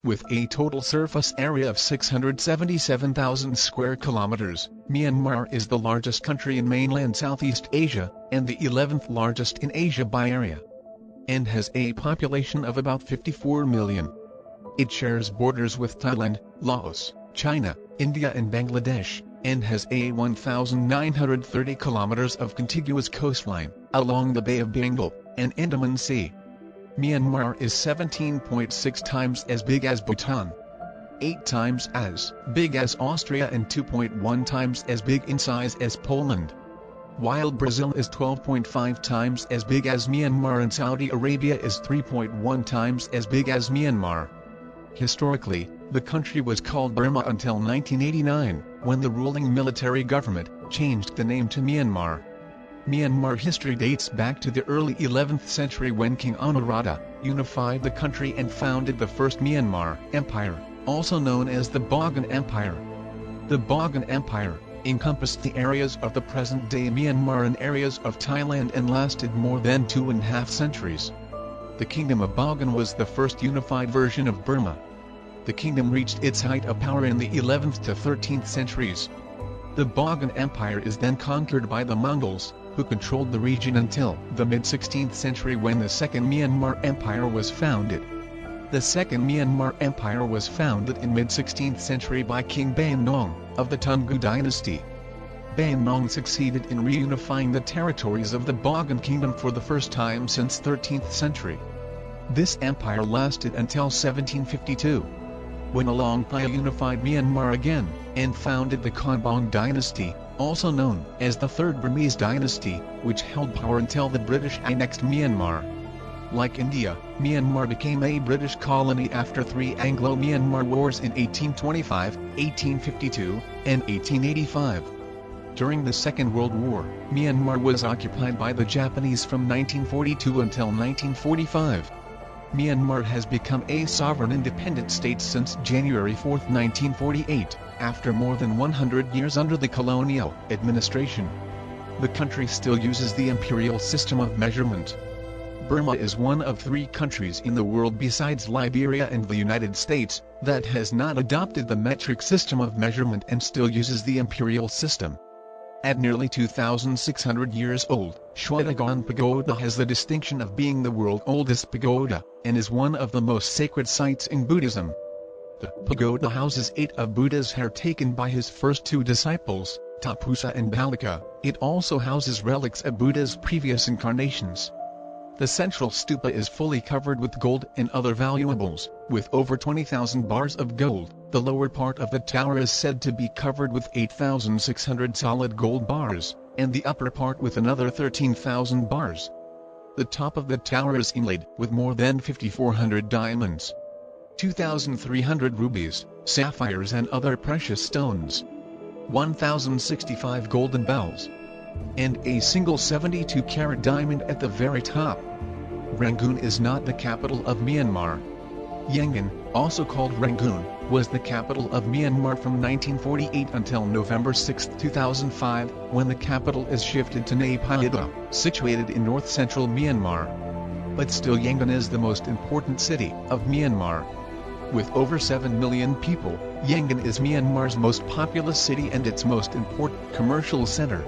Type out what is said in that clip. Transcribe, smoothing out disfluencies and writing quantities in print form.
With a total surface area of 677,000 square kilometers, Myanmar is the largest country in mainland Southeast Asia, and the 11th largest in Asia by area, and has a population of about 54 million. It shares borders with Thailand, Laos, China, India and Bangladesh, and has a 1,930 kilometers of contiguous coastline, along the Bay of Bengal, and Andaman Sea. Myanmar is 17.6 times as big as Bhutan, 8 times as big as Austria and 2.1 times as big in size as Poland. While Brazil is 12.5 times as big as Myanmar and Saudi Arabia is 3.1 times as big as Myanmar. Historically, the country was called Burma until 1989, when the ruling military government changed the name to Myanmar. Myanmar history dates back to the early 11th century when King Anawrahta unified the country and founded the first Myanmar Empire, also known as the Bagan Empire. The Bagan Empire encompassed the areas of the present-day Myanmar and areas of Thailand and lasted more than 2.5 centuries. The Kingdom of Bagan was the first unified version of Burma. The kingdom reached its height of power in the 11th to 13th centuries. The Bagan Empire is then conquered by the Mongols, who controlled the region until the mid-16th century when the Second Myanmar Empire was founded. The Second Myanmar Empire was founded in mid-16th century by King Ban Nong, of the Tungu dynasty. Ban Nong succeeded in reunifying the territories of the Bagan kingdom for the first time since 13th century. This empire lasted until 1752, when Along Phaya unified Myanmar again, and founded the Konbaung dynasty, also known as the Third Burmese dynasty, which held power until the British annexed Myanmar. Like India, Myanmar became a British colony after 3 Anglo-Myanmar wars in 1825, 1852, and 1885. During the Second World War, Myanmar was occupied by the Japanese from 1942 until 1945. Myanmar has become a sovereign independent state since January 4, 1948, after more than 100 years under the colonial administration. The country still uses the imperial system of measurement. Burma is one of 3 countries in the world besides Liberia and the United States that has not adopted the metric system of measurement and still uses the imperial system. At nearly 2,600 years old, Shwedagon Pagoda has the distinction of being the world's oldest pagoda, and is one of the most sacred sites in Buddhism. The pagoda houses 8 of Buddha's hair taken by his first 2 disciples, Tapusa and Ballika. It also houses relics of Buddha's previous incarnations. The central stupa is fully covered with gold and other valuables, with over 20,000 bars of gold. The lower part of the tower is said to be covered with 8,600 solid gold bars, and the upper part with another 13,000 bars. The top of the tower is inlaid with more than 5,400 diamonds, 2,300 rubies, sapphires and other precious stones, 1,065 golden bells, and a single 72-carat diamond at the very top. Rangoon is not the capital of Myanmar. Yangon, also called Rangoon, was the capital of Myanmar from 1948 until November 6, 2005, when the capital is shifted to Naypyidaw, situated in north-central Myanmar. But still Yangon is the most important city of Myanmar. With over 7 million people, Yangon is Myanmar's most populous city and its most important commercial center.